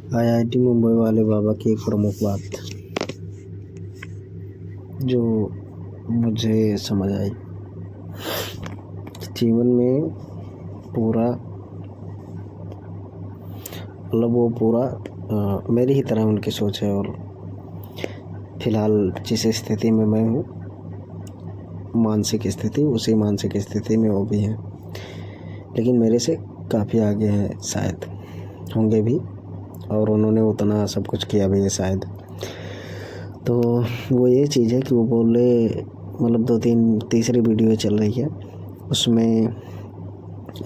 IIT Mumbai वाले बाबा की एक प्रमुख बात जो मुझे समझ आई, जीवन में पूरा मतलब वो पूरा मेरी ही तरह उनकी सोच है। और फिलहाल जिस स्थिति में मैं हूँ, मानसिक स्थिति, उसी मानसिक स्थिति में वो भी हैं, लेकिन मेरे से काफ़ी आगे हैं, शायद होंगे भी, और उन्होंने उतना सब कुछ किया भी है शायद। तो वो ये चीज़ है कि वो बोले, मतलब 2-3 तीसरी वीडियो चल रही है, उसमें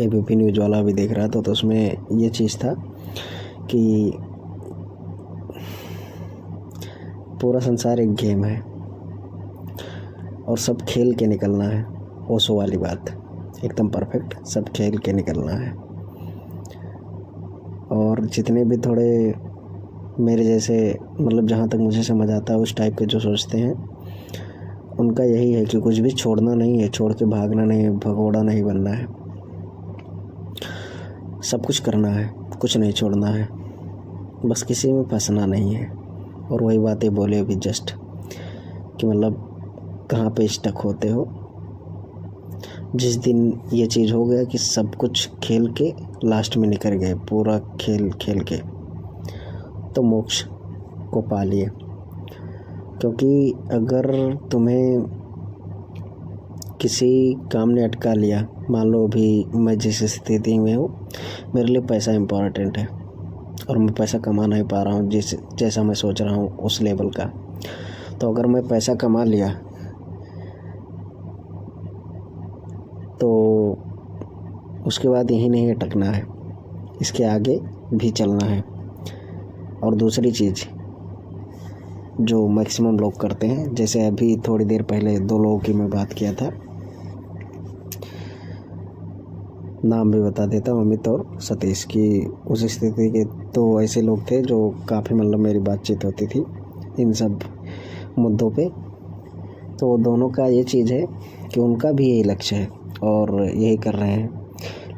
एबीपी न्यूज़ वाला भी देख रहा था, तो उसमें ये चीज़ था कि पूरा संसार एक गेम है और सब खेल के निकलना है। ओशो वाली बात एकदम परफेक्ट, सब खेल के निकलना है। और जितने भी थोड़े मेरे जैसे, मतलब जहाँ तक मुझे समझ आता है, उस टाइप के जो सोचते हैं, उनका यही है कि कुछ भी छोड़ना नहीं है, छोड़ के भागना नहीं है, भगोड़ा नहीं बनना है, सब कुछ करना है, कुछ नहीं छोड़ना है, बस किसी में फंसना नहीं है। और वही बातें बोले अभी जस्ट कि मतलब कहाँ पे स्टक होते हो। जिस दिन ये चीज़ हो गया कि सब कुछ खेल के लास्ट में निकल गए, पूरा खेल खेल के, तो मोक्ष को पा लिए। क्योंकि अगर तुम्हें किसी काम ने अटका लिया, मान लो अभी मैं जिस स्थिति में हूँ, मेरे लिए पैसा इम्पोर्टेंट है और मैं पैसा कमा नहीं पा रहा हूँ जैसा मैं सोच रहा हूँ उस लेवल का। तो अगर मैं पैसा कमा लिया तो उसके बाद यहीं नहीं अटकना है, इसके आगे भी चलना है। और दूसरी चीज़ जो मैक्सिमम लोग करते हैं, जैसे अभी थोड़ी देर पहले 2 लोगों की मैं बात किया था, नाम भी बता देता हूँ, अमित और सतीश की। उस स्थिति के तो ऐसे लोग थे जो काफ़ी, मतलब मेरी बातचीत होती थी इन सब मुद्दों पे। तो दोनों का ये चीज़ है कि उनका भी यही लक्ष्य है और यही कर रहे हैं,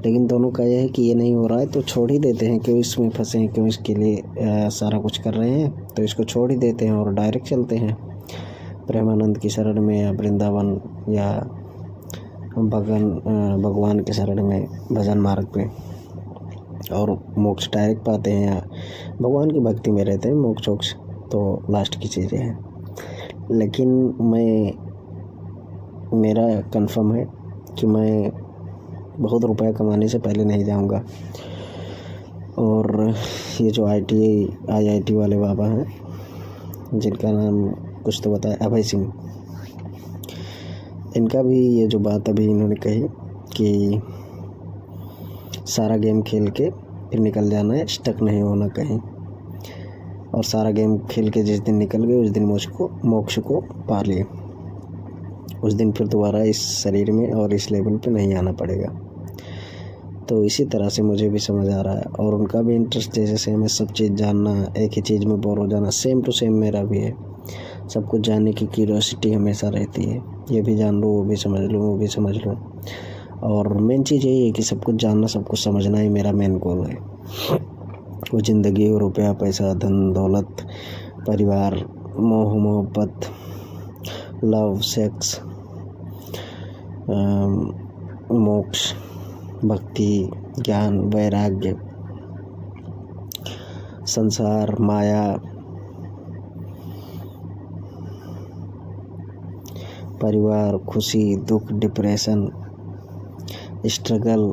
लेकिन दोनों का यह है कि ये नहीं हो रहा है तो छोड़ ही देते हैं। क्यों इसमें फंसे हैं, क्यों इसके लिए सारा कुछ कर रहे हैं, तो इसको छोड़ ही देते हैं और डायरेक्ट चलते हैं प्रेमानंद की शरण में, या वृंदावन, या भगवान के शरण में, भजन मार्ग पे, और मोक्ष डायरेक्ट पाते हैं, या भगवान की भक्ति में रहते हैं। मोक्ष तो लास्ट की चीज़ें हैं। लेकिन मेरा कंफर्म है कि मैं बहुत रुपया कमाने से पहले नहीं जाऊंगा। और ये जो आईआईटी वाले बाबा हैं, जिनका नाम कुछ तो बताया, अभय सिंह, इनका भी ये जो बात अभी इन्होंने कही कि सारा गेम खेल के फिर निकल जाना है, स्टक नहीं होना कहीं, और सारा गेम खेल के जिस दिन निकल गए उस दिन मोक्ष को पा लिए, उस दिन फिर दोबारा इस शरीर में और इस लेवल पे नहीं आना पड़ेगा। तो इसी तरह से मुझे भी समझ आ रहा है, और उनका भी इंटरेस्ट जैसे सेम है, सब चीज़ जानना, एक ही चीज़ में बोर हो जाना, सेम टू सेम मेरा भी है। सब कुछ जानने की क्यूरियोसिटी हमेशा रहती है, ये भी जान लूँ, वो भी समझ लूँ, वो भी समझ लूँ। और मेन चीज़ यही है कि सब कुछ जानना, सब कुछ समझना ही मेरा मेन गोल है। वो ज़िंदगी, रुपया, पैसा, धन दौलत, परिवार, मोह मोहब्बत, लव, सेक्स, मोक्ष, भक्ति, ज्ञान, वैराग्य, संसार, माया, परिवार, खुशी, दुख, डिप्रेशन, स्ट्रगल,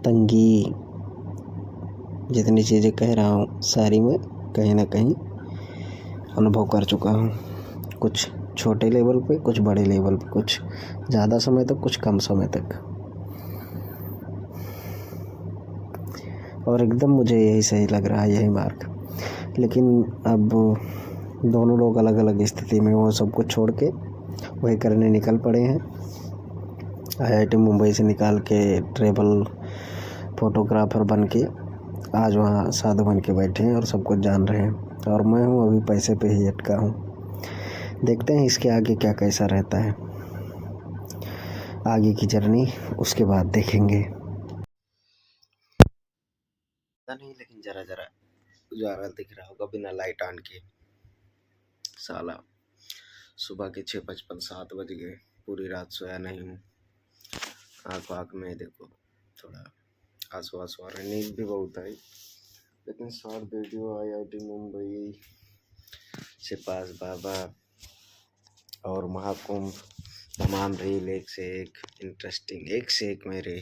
तंगी, जितनी चीज़ें कह रहा हूँ सारी मैं कहीं ना कहीं अनुभव कर चुका हूँ। कुछ छोटे लेवल पे, कुछ बड़े लेवल पे, कुछ ज़्यादा समय तक, कुछ कम समय तक। और एकदम मुझे यही सही लग रहा है, यही मार्ग। लेकिन अब दोनों लोग अलग अलग स्थिति में, वो सब कुछ छोड़ के वही करने निकल पड़े हैं। आईआईटी मुंबई से निकाल के ट्रैवल फोटोग्राफर बन के आज वहाँ साधु बन के बैठे हैं और सब कुछ जान रहे हैं, और मैं हूँ अभी पैसे पे ही अटका हूँ। देखते हैं इसके आगे क्या कैसा रहता है, आगे की जर्नी उसके बाद देखेंगे। पता नहीं, लेकिन जरा जरा उजाला दिख रहा होगा बिना लाइट ऑन के। साला सुबह के 6:55 7 बज गए, पूरी रात सोया नहीं हूँ। आँख में देखो थोड़ा आंसू आंसू आ रहे, नींद भी बहुत आई। लेकिन शॉर्ट वीडियो IIT मुंबई से पास बाबा और महाकुंभ तमाम रील एक से एक इंटरेस्टिंग, एक से एक मेरे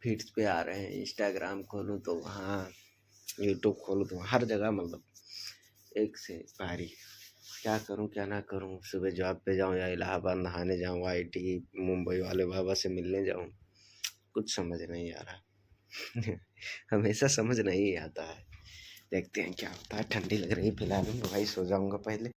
फीड्स पे आ रहे हैं। इंस्टाग्राम खोलूँ तो वहाँ, यूट्यूब खोलूँ तो हर जगह मतलब एक से भारी। क्या करूं क्या ना करूं, सुबह जॉब पे जाऊं या इलाहाबाद नहाने जाऊं, IIT मुंबई वाले बाबा से मिलने जाऊं, कुछ समझ नहीं आ रहा। हमेशा समझ नहीं आता है, देखते हैं क्या होता है। ठंडी लग रही फिलहाल, मैं भाई सो जाऊंगा पहले।